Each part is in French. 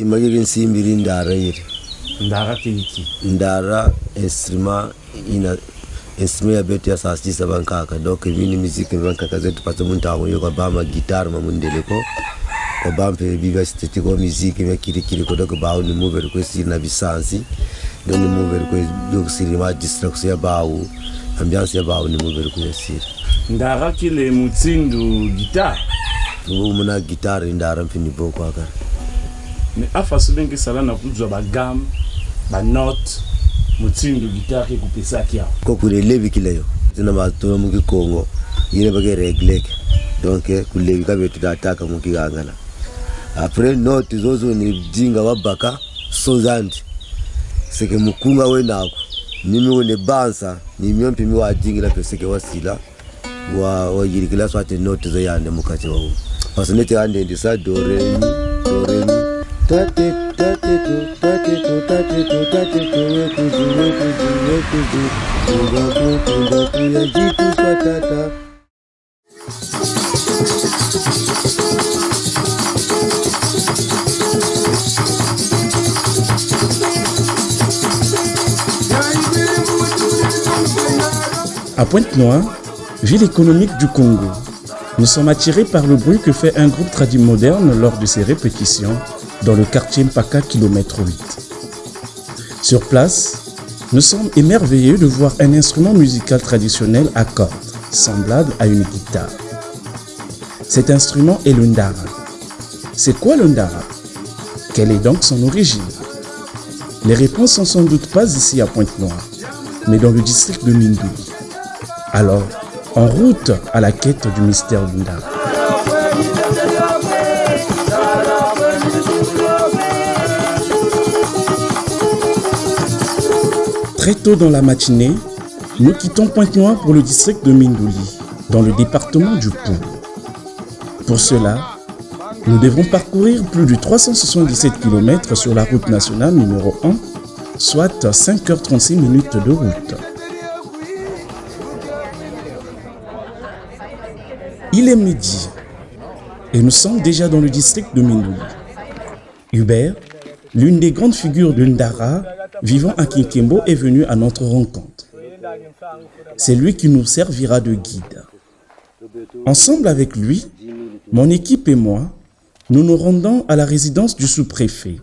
Kimagiri nsimbiri ndara yiri. Ndara kiki. Ndara instrument ya betu ya sasisa bankaka. Donc vini musique bankaka zetu pato muntawo yo bama guitare mamundeleko. Ko bampe biba esthétique musique me kirikiri ko donc bawo ni mover ko sina bisansi. Donc ni mover ko donc sirima distraction ya bawo. Ambiance ya bawo ni mover ko sir. Ndara kile mutsindu guitare. Muna guitare ndara mpini boko aka. Mais afasulengi sala na kuzwa ba gamme, ba note, mutsindu guitare ko pesa kia. Ko kulevi kileyo. Tuna matoro mu Kongo. Yine bage reglek. Donc kulevi ka betu dataka mu kigangana. Après note zozo ni jinga wabaka sozandi. Seke mukunga we nako. Mimi wone bansa, ni myompi mi wa jingira peseke wasila. Wa yirikila swate note zo yande mukache wa. Pasonete ande ndisa do re mi. Tate tate tu tate tu tate tu tate tu ya jitu patata. À Pointe-Noire, ville économique du Congo, nous sommes attirés par le bruit que fait un groupe tradi moderne lors de ses répétitions dans le quartier Mpaka km 8. Sur place, nous sommes émerveillés de voir un instrument musical traditionnel à cordes, semblable à une guitare. Cet instrument est le ndara. C'est quoi le ndara? Quelle est donc son origine? Les réponses sont sans doute pas ici à Pointe-Noire, mais dans le district de Mindouli. Alors, en route à la quête du mystère du ndara. Très tôt dans la matinée, nous quittons Pointe-Noire pour le district de Mindouli, dans le département du Pou. Pour cela, nous devons parcourir plus de 377 km sur la route nationale numéro 1, soit 5h36 minutes de route. Il est midi et nous sommes déjà dans le district de Mindouli. Hubert, l'une des grandes figures de ndara vivant à Kinkembo, est venu à notre rencontre. C'est lui qui nous servira de guide. Ensemble avec lui, mon équipe et moi, nous nous rendons à la résidence du sous-préfet,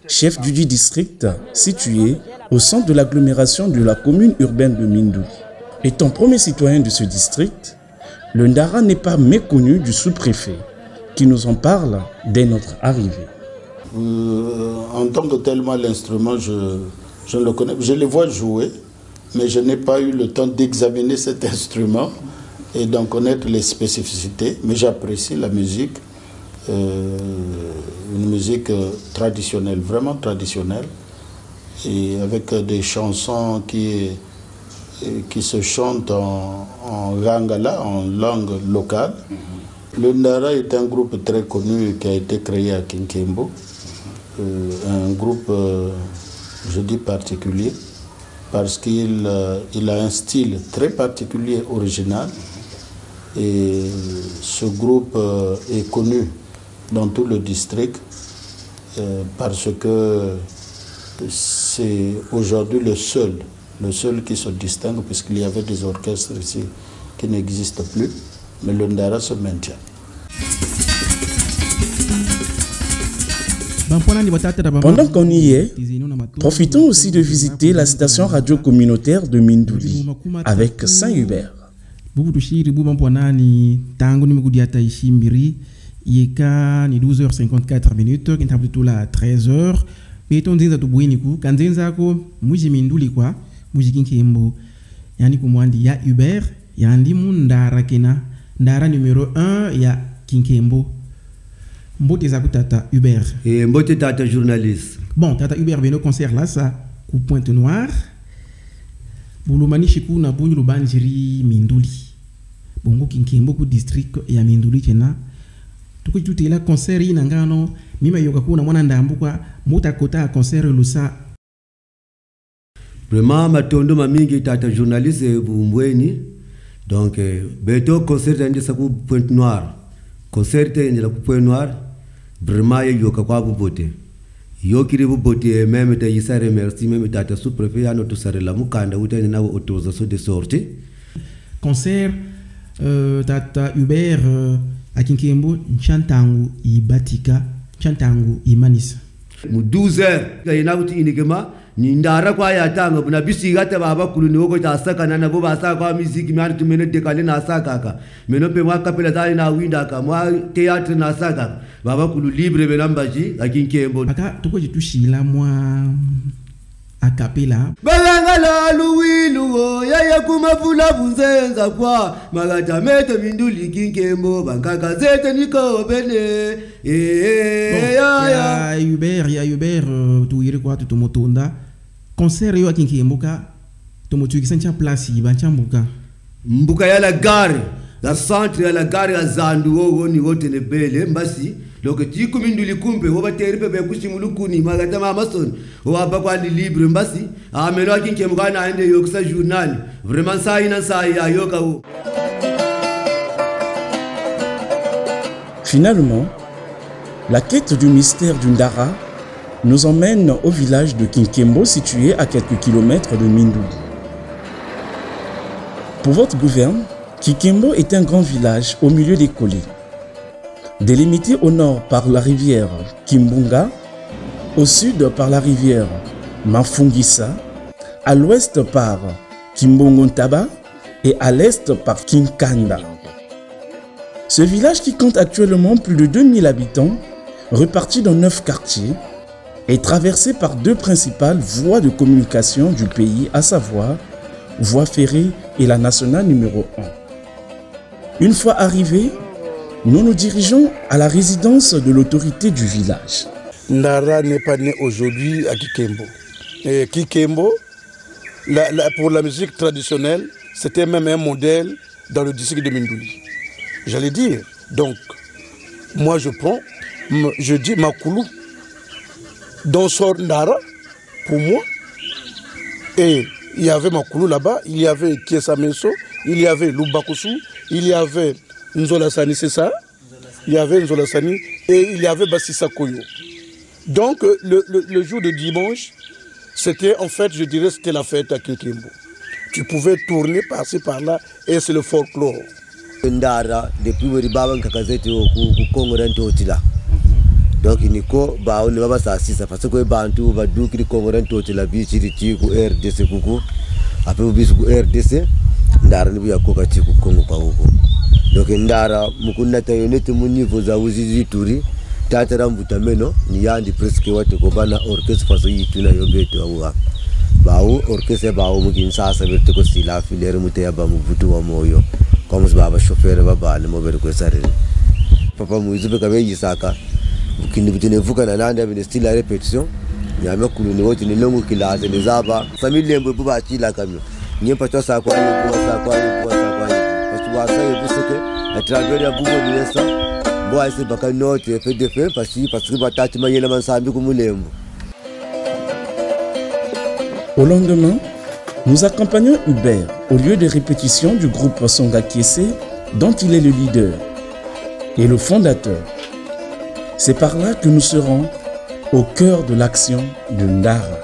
chef du district situé au centre de l'agglomération de la commune urbaine de Mindouli. Étant premier citoyen de ce district, le ndara n'est pas méconnu du sous-préfet, qui nous en parle dès notre arrivée. En tant que tel, moi, l'instrument, je le connais. Je le vois jouer, mais je n'ai pas eu le temps d'examiner cet instrument et d'en connaître les spécificités. Mais j'apprécie la musique, une musique traditionnelle, vraiment traditionnelle, et avec des chansons qui se chantent en lingala, en langue locale. Le ndara est un groupe très connu qui a été créé à Kinkembo. Un groupe, je dis particulier, parce qu'il a un style très particulier, original. Et ce groupe est connu dans tout le district parce que c'est aujourd'hui le seul qui se distingue, puisqu'il y avait des orchestres ici qui n'existent plus, mais le ndara se maintient. Pendant qu'on y est, profitons aussi de visiter la station radio communautaire de Mindouli avec Saint-Hubert. Yeka ni 12h54 minutes, qui est plutôt là 13h. Béton zinza to bwiniku, kanzenza ko muji Mindouli kwa, muji Kinkembo. Yani kumwandi ya Hubert, yandi mundara kena, ndara numéro 1 ya Kinkembo. Mbote za tata Hubert. Et mbote tata journaliste. Bon, tata Hubert vient au concert là, ça, coup Pointe-Noire. Boulomani chiku na bunyu banjiri Mindouli. Bongo Kinkembo ku district ya Mindouli tena. Tuko tutela concert ina ngano, mima yoka kuna mwana ndambuka, muta kota concert lusa. Vraiment matondo mamingi tata journaliste bumbweni. Donc beto concert ende sa ku Pointe-Noire. Concert ende la ku Pointe-Noire. Vraiment yoka kwa bubote. yo kiri bu botier même te yisa remercie même tata sous-préfet ya notu sare la mukanda utene na autorisation de sortie concert tata Hubert akinkembo nchantangu ibatika nchantangu imanisa mu 12h kayina uti inigema ni ndara kwa ya tanga buna bisi gata baba kulu ni woko ta saka na bo ba saka kwa musique mi antu mene de kale na saka ka meno pe mwa kapela ta na winda ka mwa théâtre na saka baba kulu libre belambaji akinkembo aka toko jitushila mwa akapela balangala luwilu yaya kumavula bunzenza kwa magata mete minduli kinkembo bankaka zete niko bene ya Hubert tuire kwa tutomotonda concert yo akinkembo ka tomotuikisa ncha place ibancha mbuka ya la gare la centre ya la gare ya zandu wo ni wote ne bele mbasi loko tiku minduli kumbe wo bateripe be kushimulukuni magata mama son wo abakwa ni libre mbasi amelo akinkembo kana ende yo kusa journal vraiment ça ina ça ya yo ka wo. Finalement, la quête du mystère du Ndara nous emmène au village de Kinkembo situé à quelques kilomètres de Mindouli. Pour votre gouverne, Kinkembo est un grand village au milieu des collines. Délimité au nord par la rivière Kimbunga, au sud par la rivière Mafungisa, à l'ouest par Kimbongontaba et à l'est par Kinkanda. Ce village qui compte actuellement plus de 2000 habitants, reparti dans 9 quartiers, est traversé par 2 principales voies de communication du pays, à savoir voie ferrée et la nationale numéro 1. Une fois arrivés, nous nous dirigeons à la résidence de l'autorité du village. Ndara n'est pas né aujourd'hui à Kikembo. Et Kikembo, pour la musique traditionnelle, c'était même un modèle dans le district de Mindouli. J'allais dire, donc, moi je dis Makoulou, dont sort Ndara, pour moi, et il y avait Makoulou là-bas, il y avait Kiesa Meso, il y avait Lubakusu, il y avait Nzola Sani, c'est ça? Il y avait Nzola Sani et il y avait Bassissa Koyo. Donc, le jour de dimanche, c'était en fait, je dirais, c'était la fête à Kinkembo. Tu pouvais tourner par-ci, par-là, et c'est le folklore. Ndara, depuis le Baban Kakazeti au Congorento Otila. Donc, il n'y a pas de ça, parce que Bantu va douker le Congorento Otila, Bichiri, RDC Coucou, après RDC, Ndara ne peut pas être Congo Pauko. Donc, Ndara, Mukuna Tayonete Munivo Zawuzi Turi, Tatara Mutameno, Niandi presque what to go bana orchestre for the Tuna Yobeto Awa. Bao, orchestre Bao Mukin Sasa Vertico Sila, Filer Mutea Bamutu Amoyo, comes Baba chauffeur Baba, and Moberco Sari. Papa Muzuka Saka, Bukin Fukananda with still a repetition. Yamakulu ni wote ni longo kilaze ni zaba familia mbo buba chila kamyo nyempa chosa kwa parce que busuke à travers ya bugo ni esa bo aise baka note FDF parce que batati mayela mansambi kumulembo. Au lendemain, nous accompagnons Hubert au lieu de répétition du groupe Songa Kiese dont il est le leader et le fondateur. C'est par là que nous serons au cœur de l'action de Ndara.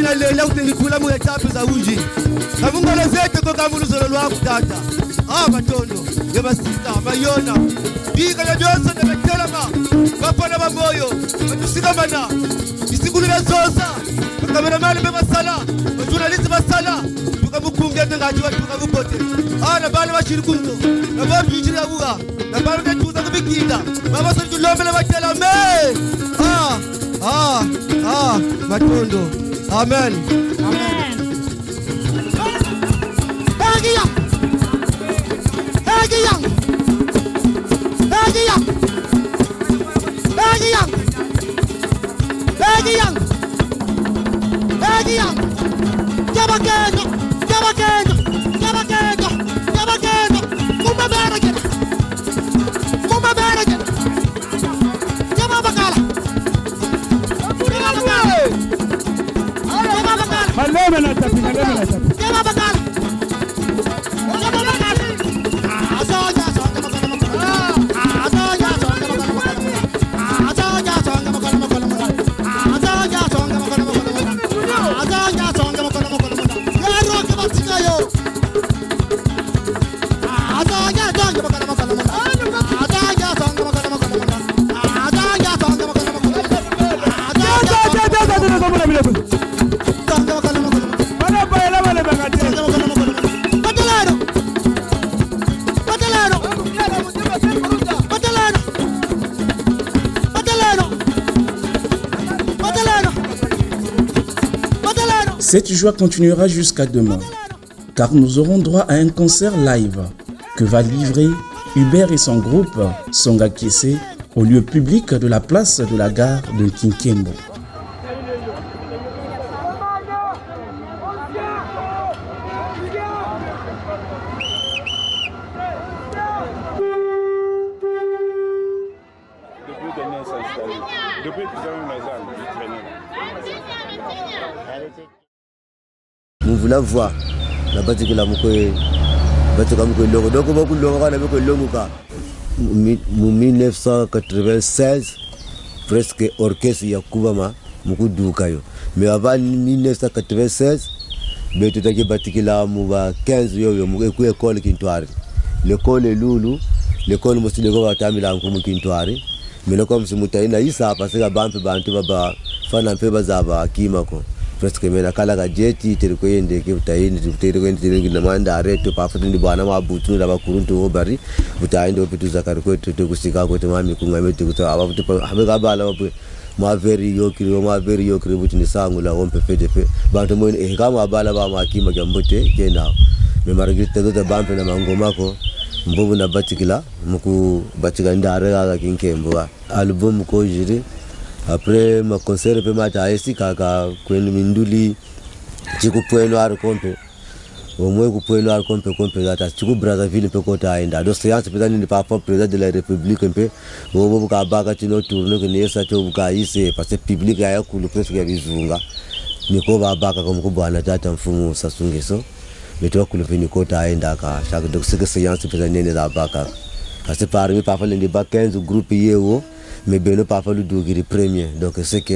mina lela kutengikula mu etape za uji kamungala zete ko kamuluzolo lwa kutata batondo yabasita mayona bika ya byose nebetelama bapana bamoyo batusikamana isikulu bezoza bakameramani bebasala bajournaliste basala tukamukunge ngaji tukamupote ana bana bashiri kunzo nabo bijiri abuga nabo netuza kubikinda baba so tulomela batela me batondo amen amen Hagiya Hagiya Hagiya Hagiya Hagiya Hagiya Jabakendo Jabakendo Jabakendo Jabakendo Mumabaraka Mumabaraka Jabakala Maleme na tapi Jabakala Cette joie continuera jusqu'à demain, car nous aurons droit à un concert live que va livrer Hubert et son groupe Songa Kese au lieu public de la place de la gare de Kinkembo. Nous voulons voir la bataille de la Moukoé, donc beaucoup de gens avec le Mouka. 1996, presque orchestre Yakubama, Moukou Doukayo. Mais avant 1996, mais tout à fait bâti la Mouba 15 yo Moukou école Kintoari. L'école est Loulou, l'école Moussi de Goa Tamila Moukou Kintoari. Mais le comme si Moutaïna Issa parce que la banque Bantu Baba, Fan un peu Bazaba, Kimako. Presque mena kala ka jeti terko yende ke tayini terko yende terko namanda areto pa futu ndi bwana mabutu ndaba kuruntu obari butainde opitu zakariko to kusika ko tamami kungame tukuta ababutu habe ka bala bapu ma veri yokiri butu ni sangula ompe fedefe bantu mo e kama bala ba makima gambote kena me margita to bampe na mangoma ko mbovu na batikila muku batika ndare ga kinkembo album ko jiri. Après ma concert pe mata esi kaka kwenu minduli chiku poeno ar kompe omwe ku poeno ar kompe data chiku Brazzaville pe kota ainda do séance pe ni papa président de la République pe bo ka baka tino tourner que ni sa to buka ise parce que public ya kulu presque ya bizunga niko ba baka ko mkubwa tata mfumu sasungeso meto kulu pe ni kota ainda ka chaque donc c'est que séance pe ni la baka parce que parmi papa le ba 15 groupe yewo mais Beno Papa le Dougiri premier, donc c'est que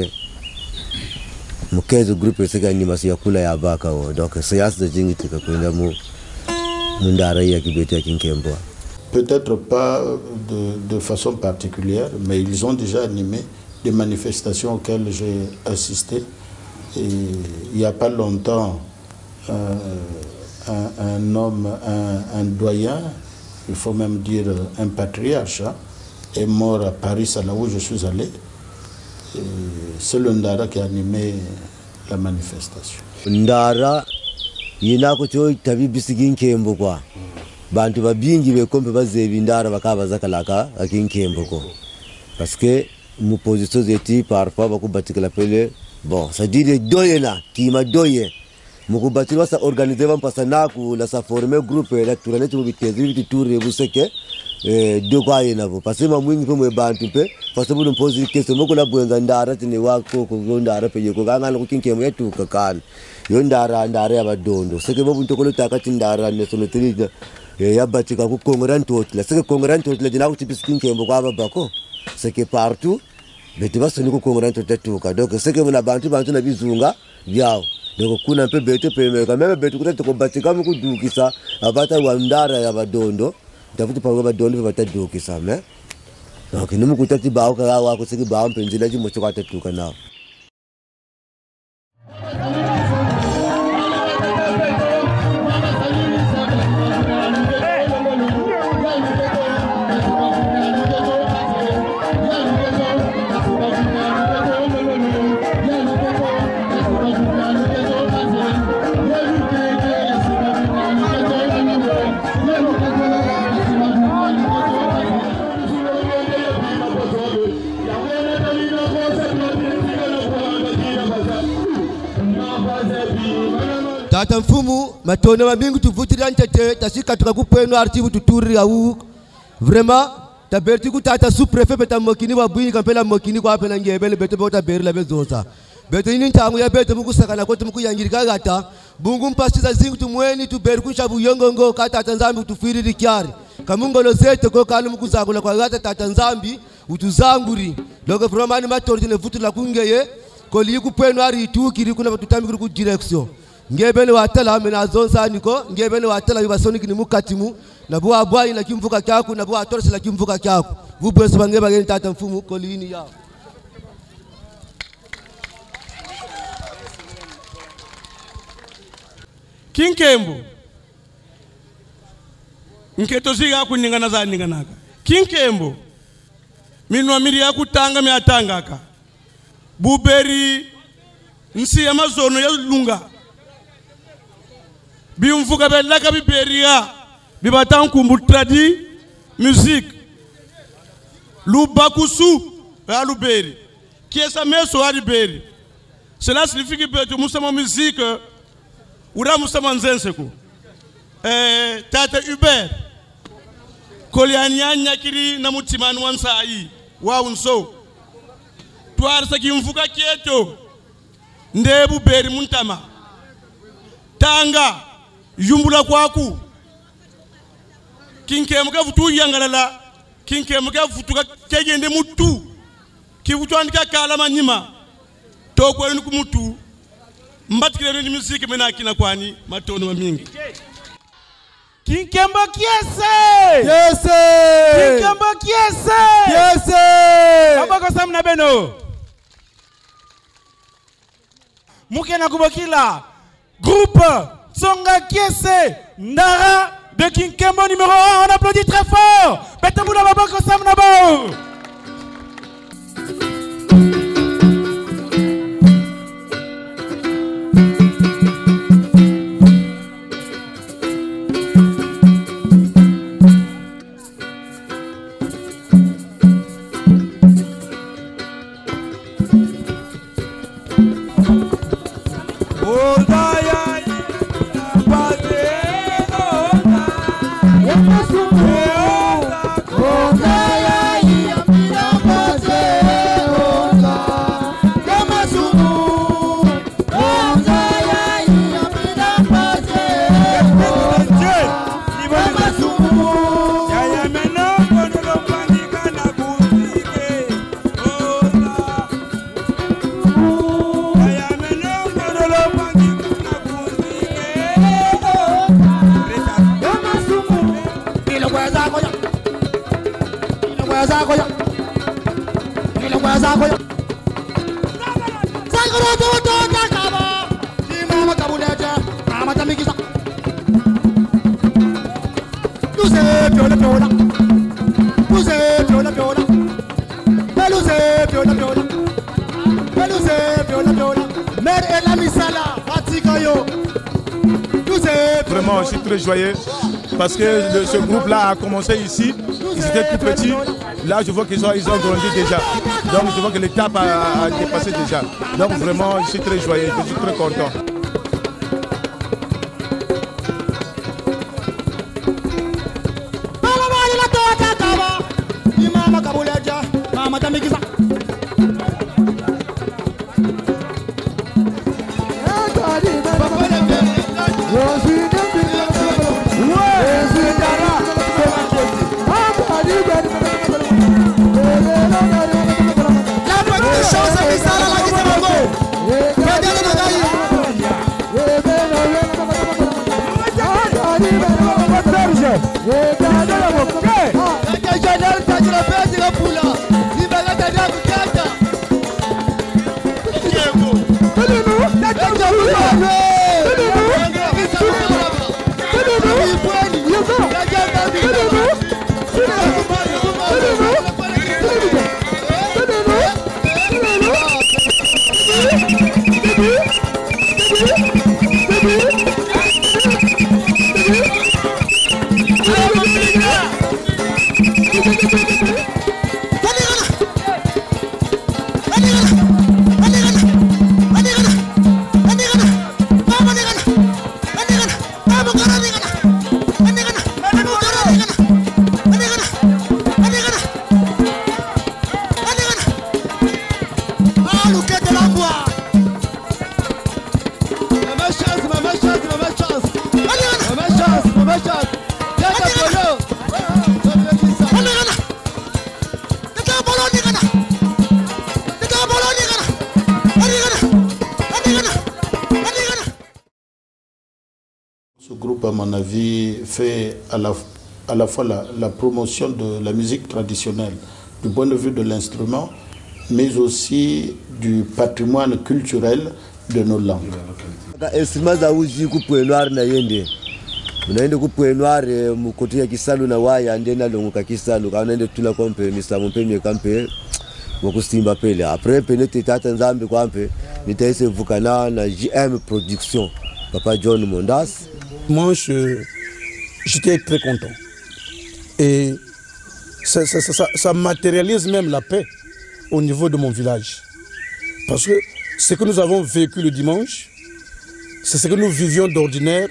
mon 15 groupe c'est qu'animation yakula ya baka donc c'est as de jingiti ka kwenda mu mundara ya kibete kinkembo. Peut-être pas de façon particulière, mais ils ont déjà animé des manifestations auxquelles j'ai assisté. Et il n'y a pas longtemps, un homme, un doyen, il faut même dire un patriarche, est mort à Paris, c'est là où je suis allé. C'est le Ndara qui a animé la manifestation. Ndara, il y a tabi bisigin kembo kwa. Bantu babingi bekombe bazebi Ndara bakaba zakalaka akinkembo ko. Parce que mon position était parfois beaucoup batika la pele. Bon, ça dit de doyena, qui m'a doye. Mon bâtiment ça organisé van pasana ku la sa former groupe la tourner tu bitezi tour rebuseke. De quoi il y a parce que moi je me bantu pe parce que vous me posez question moi la buenga Ndara tini wako ko Ndara pe yoko ganga lo kinkemo yetu kakana yo Ndara abadondo c'est que vous ntokolo takati Ndara ne sono tiri ya batika ku kongoranto la c'est que kongoranto la dina ku tipiskinkemo kwa babako c'est que partout mais tu vas se nous kongoranto tetuka donc c'est que vous na bantu na bizunga byao donc kuna mpe beto pe quand même beto kutata ko batika mu kudukisa abata wandara ya badondo ndafuti pa badondo batadukisa me donc nimu kutati bawo ka wa kusiki bawo mpenzila ji mocho kwatatuka nawo. Tata mfumu matone mabingu tuvutira ntete tasika tukakupwenu archivu tuturi au vraiment taberti ku tata sous préfet beta mokini babwini kampela mokini kwa pela ngebele beto bota berila bezosa beto ini ntangu ya beto mukusakana kote mukuyangirika gata bungu mpasiza zingu tumweni tuberu kushabu yongongo kata tanzambi utufiriri kyari kamungolo zete ko kalu mukuzakula kwa gata tata nzambi utuzanguri donc vraiment ni matorti ne vutira kungeye koli kupwenu ari tukiri kuna batutambi ku direction ngebele watala mena zonsa niko ngebele watala bibasoni kini mukatimu na bwa bwa ina kimvuka kyako na bwa torse la kimvuka kyako vubwese bangeba geni tata mfumu kolini ya Kinkembo nketo ziga kuningana za ninganaka Kinkembo minwa miri ya kutanga mi atangaka buberi nsi ya mazono ya lunga biumfuka belaka biberia bibatan kumbutradi musique lubakusu ya luberi kiesa meso ya liberi. Cela signifie que tu musama musique ura musama nzenseko tata Hubert kolianya kiri na mutimanu wansai wa unso twarsa kimfuka kieto ndebu beri muntama tanga yumbula kwaku kinkemuka futu yangalala kinkemuka futu kegende mutu kibutwandika kala manyima tokwe ni kumutu mbatikire ni musique mena kina kwani matono mamingi Kinkembo kiese kiese Kinkembo kiese kiese Babako samna beno Mukena kubokila groupe Tsonga Kiese Ndara de Kinkembo numéro 1. On applaudit très fort. Betamuna Babako samna bao. Vraiment, je suis très joyeux parce que ce groupe-là a commencé ici. Ils étaient tout petits. Là, je vois qu'ils ont grandi déjà. Donc, je vois que l'étape a dépassé déjà. Donc, vraiment, je suis très joyeux. Je suis très content. Ce groupe, à mon avis, fait à la fois la promotion de la musique traditionnelle, du point de vue de l'instrument, mais aussi du patrimoine culturel de nos langues. Unaende kupwenware mukoti ya kisalu na waya ndena longuka kisalu kaunende tula kompe misamu pemye kampe wakustimba pele après penete tata nzambi kwampe nitaise vukana na JM Production Papa John Mondas. Moi j'étais très content et ça matérialise même la paix au niveau de mon village parce que ce que nous avons vécu le dimanche, c'est ce que nous vivions d'ordinaire.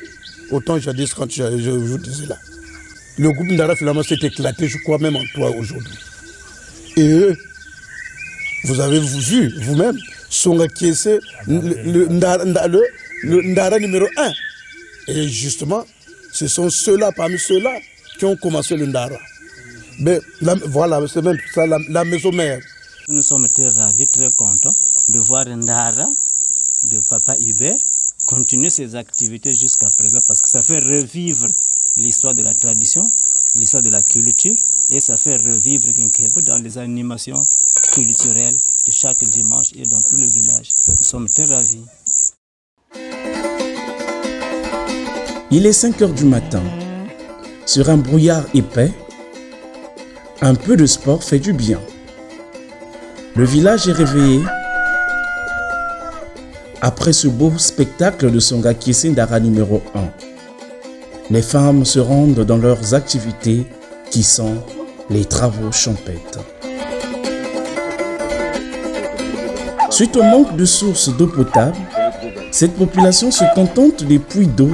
Autant jadis quand je vous disais là. Le groupe Ndara finalement s'est éclaté, je crois même en toi aujourd'hui. Et eux, vous avez vu vous-même, sont acquiescés le Ndara numéro 1. Et justement, ce sont ceux-là, parmi ceux-là, qui ont commencé le Ndara. Mais voilà, c'est même ça la maison mère. Nous sommes très ravis, très contents de voir Ndara, de Papa Hubert, continuer ses activités jusqu'à présent parce que ça fait revivre l'histoire de la tradition, l'histoire de la culture et ça fait revivre Kinkebo dans les animations culturelles de chaque dimanche et dans tout le village. Nous sommes très ravis. Il est 5 heures du matin. Sur un brouillard épais, un peu de sport fait du bien. Le village est réveillé. Après ce beau spectacle de Songa Kiesi Ndara numéro 1, les femmes se rendent dans leurs activités qui sont les travaux champêtres. Suite au manque de sources d'eau potable, cette population se contente des puits d'eau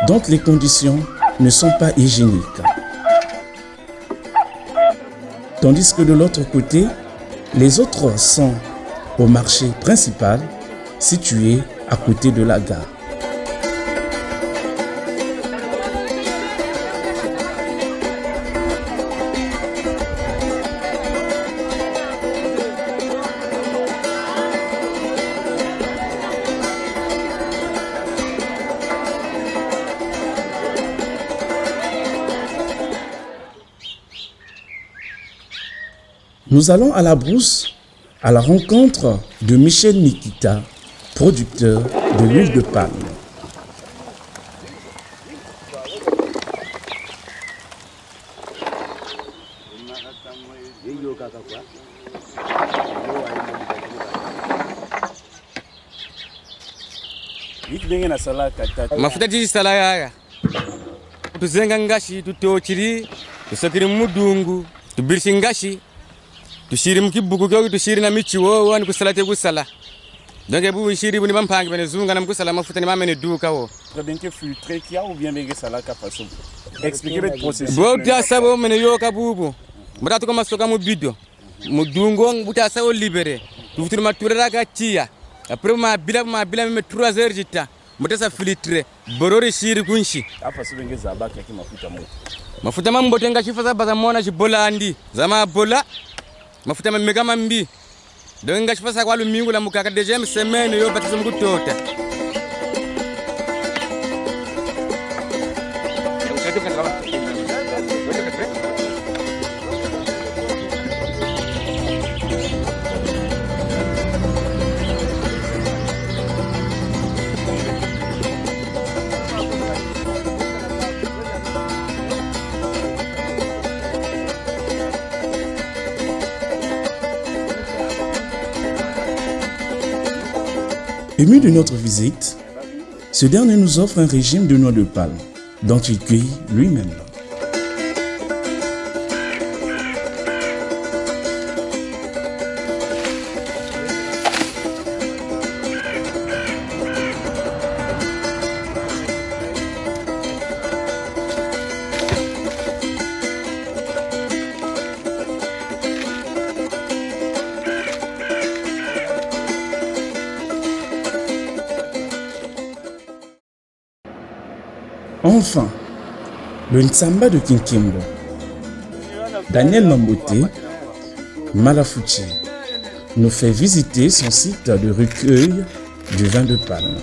dont les conditions ne sont pas hygiéniques. Tandis que de l'autre côté, les autres sont au marché principal situé à côté de la gare. Nous allons à la brousse à la rencontre de Michel Nikita, producteur de l'huile de palme. Mafuta tiji salaya tuzenga ngashi tutochiri tusakiri mudungu tubirshi ngashi tushiri mkibuku kyo tushiri na michi wo ni kusalate kusala donc bu shiri bu ni bampangi bene zunga na mkusala mafuta ni mama ne duka wo très bien que filtré qui a ou bien bien sala ka façon expliquer le processus bo ta sabo mene yoka bubu mutatu kama soka mu bido mudungo buta sabo libéré tufutur ma turera ka tia après ma bila me 3 heures jita mutasa filtré borori shiri kunshi afa subenge zabaka ki mafuta mambo tenga chifa za mona chibola andi zama bola mafuta mamega mambi donga chifa kwa lumingu la mukaka deuxième semaine yo batisa mukutota Ému de notre visite, ce dernier nous offre un régime de noix de palme dont il cueille lui-même. Enfin, le Ntsamba de Kinkembo. Daniel Mamboté, Malafuchi, nous fait visiter son site de recueil du vin de palme.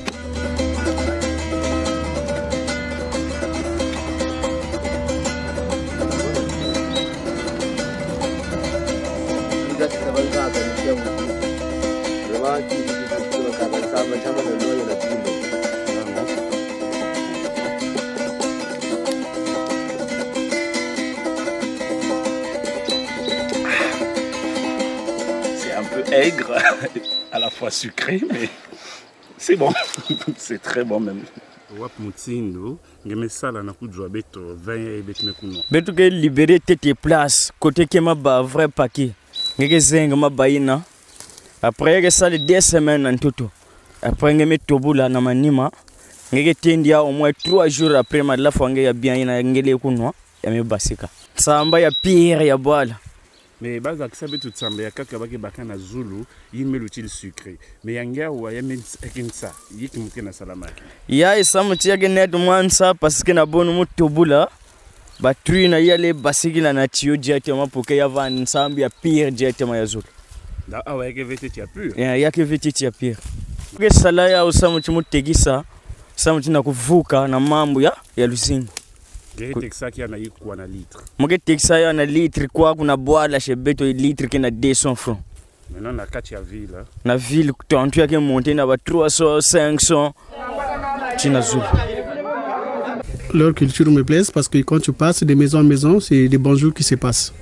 Aigre, à la fois sucré, mais c'est bon, c'est très bon même. Betu ke libéré tes places côté que ma ba vrai paquet. Ngeke zenga ma baina. Après que ça les 2 semaines en tout. Après ngeme tobula na manima. Ngeke tendia au moins 3 jours après ma la fois ya bien ina ngele kunwa ya me basika. Samba ya pire ya boala. Mais baza kisabe tout samba ya kaka baki bakana zulu yime l'utile sucré mais yanga wa yame ekinsa yiki mukena salama ya isamu tiage net mwansa parce que na bonu mutobula batui na yale basigila na tio directement pour que yava ensemble ya pire directement ya zulu da awa yake vete tia pure ya yake vete tia pire ke sala ya usamu chimutegisa samu tina kuvuka na mambo ya lusingo. Texaki na yikuwa na litre. Moke texaki na litre kwa kuna boala shebeto litre qui na 200 francs. Maintenant na kati ya ville. Na ville tantu yake monter na ba 300 500 China Zulu. Leur culture me plaise parce que quand tu passes de maison en maison, c'est des bons jours qui se passent.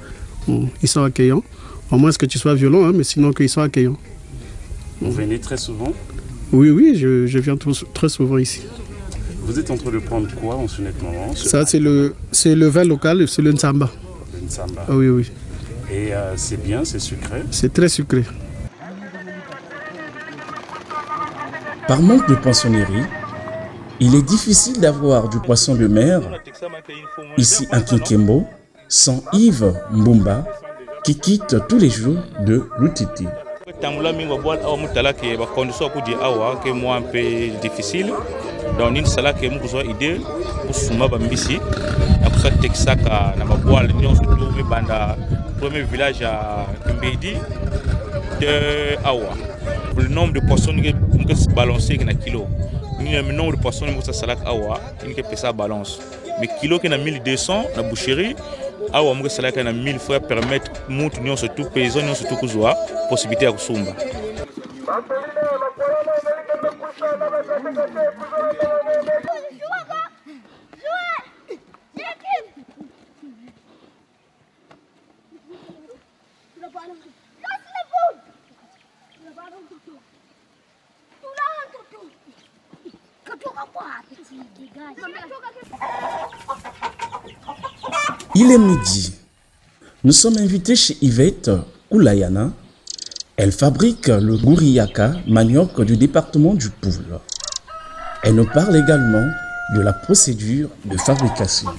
Bon, ils sont accueillants. Au moins que tu sois violent, hein, mais sinon qu'ils sont accueillants. Vous venez très souvent? Oui, je viens très souvent ici. Vous êtes en train de prendre quoi en ce moment? Ça, c'est le vin local, c'est le Ntsamba. Le Ntsamba. Ah, oui. Et c'est bien, c'est sucré? C'est très sucré. Par manque de poissonnerie, il est difficile d'avoir du poisson de mer ici à Kinkembo sans Yves Mbumba qui quitte tous les jours de l'Utiti. Tamula mingo boal awa mutala ke ba condition ku di awa ke mo un peu difficile donc ni sala ke mu ko idée pour suma ba mbisi na ko sa texaka na ba boal nyon surtout mi banda premier village à Kimbedi de awa le nombre de poissons que se balancer na kilo ni le nombre de poissons que ça salak awa ni que pesa balance mais kilo que na 1200 na boucherie awa mo que salak na 1000 fois permettre mutu nyon surtout paysan nyon surtout kuzwa possibilité ya kusumba. Il est midi. Nous sommes invités chez Yvette Koulayana. Elle fabrique le gouriyaka, manioc du département du Poul. Elle nous parle également de la procédure de fabrication.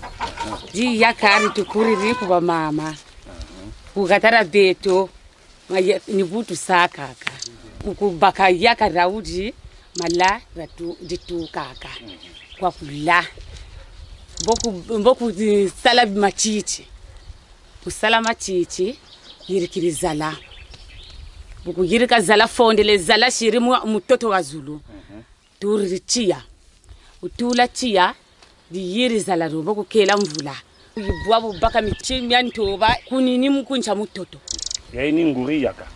Beaucoup de salade machichi. Pour salade machichi, yirikiri zala. Beaucoup yirika zala fonde les zala shirimu mutoto wa Zulu. Turi chia. Utula chia di yiri zala ro beaucoup kela mvula. Yibwa baka michimi antoba kunini mkuncha mutoto. Yani nguri yaka.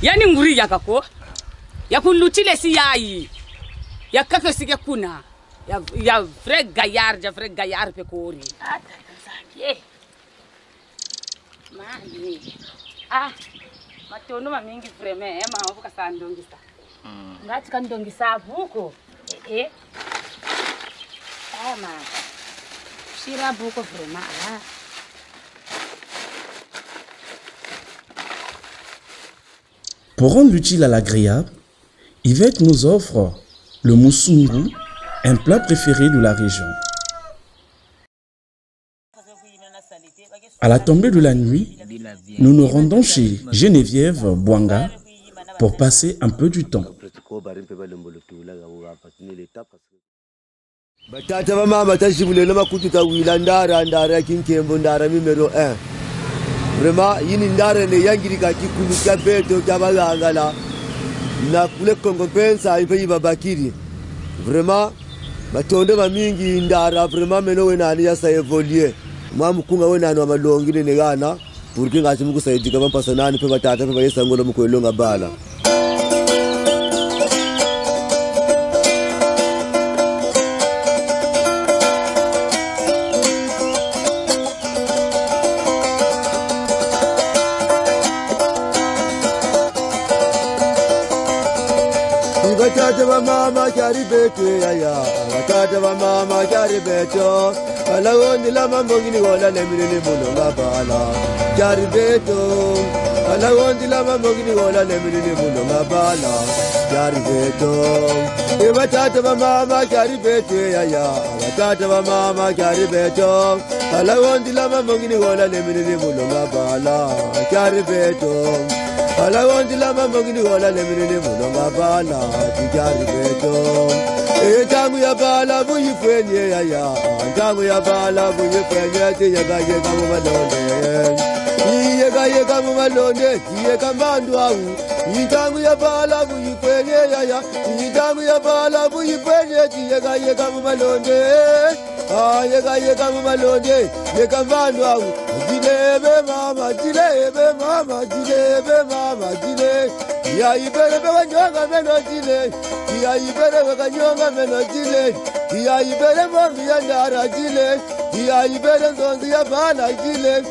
Yani nguri yaka ko. Yakulutile si yayi. Yakaka sike kuna. Ya vrai gaillard pe kori. Mami. Matono mamingi vraiment mavuka sandongisa. Ngati kandongisa buko. Ah ma. Shira buko vraiment là. Pour rendre l'utile à l'agréable, Yvette nous offre le moussoungu, un plat préféré de la région. À la tombée de la nuit, nous nous rendons chez Geneviève Bwanga pour passer un peu du temps. Batata ba mama tashibulela makututa wila ndara kinkembo ndara numero 1. Vraiment yini ndara ne yangirika kikulu kya beto kya balangala na kule Kongo pensa ipe babakiri. Vraiment batonde ba mingi ndara vraiment meno wenani ya sa evoluer. Mwamukunga wenani wa malongile negana pour que ngati mukusaidika bampasa nani pe batata pe bayesa ngolo mukwelonga bala. Batata ba mama kari beto ya batata ba mama kari beto ala wondi la mambo ngini wala lemile muno ngabala kari beto ala wondi la mambo ngini wala lemile muno ngabala kari beto batata ba mama kari beto ya batata ba mama kari beto ala wondi la mambo ngini wala lemile muno ngabala kari beto ala wondi la mambo ngini wala lemile muno ngabala kari beto tangu ya bala buyi kwenye ya tangu ya bala buyi kwenye tiyega yega mu malonde yega mu malonde yega mandu au tangu ya bala buyi kwenye ya tangu ya bala buyi kwenye tiyega mu malonde yega mu malonde yega mandu au dilebe mama dilebe mama ya ibere banyonga meno dile ya ibere banyonga meno dile ya ibere mami ya ndara dile ya ibere nzonzi ya bana dile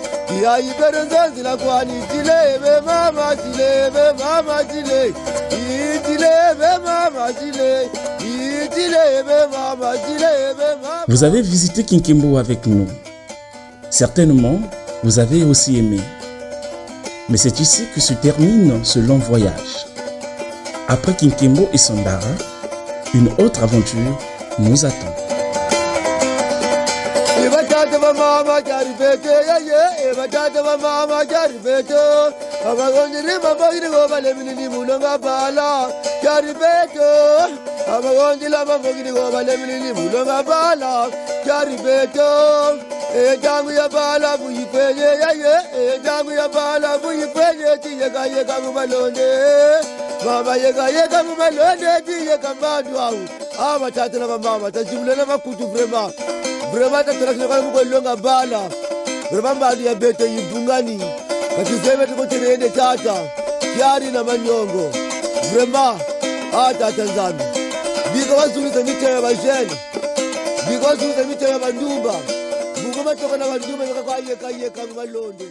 ya ibere nzonzi la kwani dilebe mama dilebe mama dilebe. Vous avez visité Kinkembo avec nous. Certainement, vous avez aussi aimé. Mais c'est ici que se termine ce long voyage. Après Kinkembo et Sondara, une autre aventure nous attend. Tangu ya bala buyi kwenye tangu ya bala buyi kwenye tiyega mu malonde mama yega mu malonde tiyega bandu au batata na mama tajibulela makutu vraiment tatrakana kwa mukwelonga bala vraiment mbali ya bete yibungani katizeme tukoterende tata kyari na manyongo vraiment tata nzambi biko bazuluza mitema bajene biko bazuluza mitema bandumba Buguma toka na bandumba yeka mu malonde.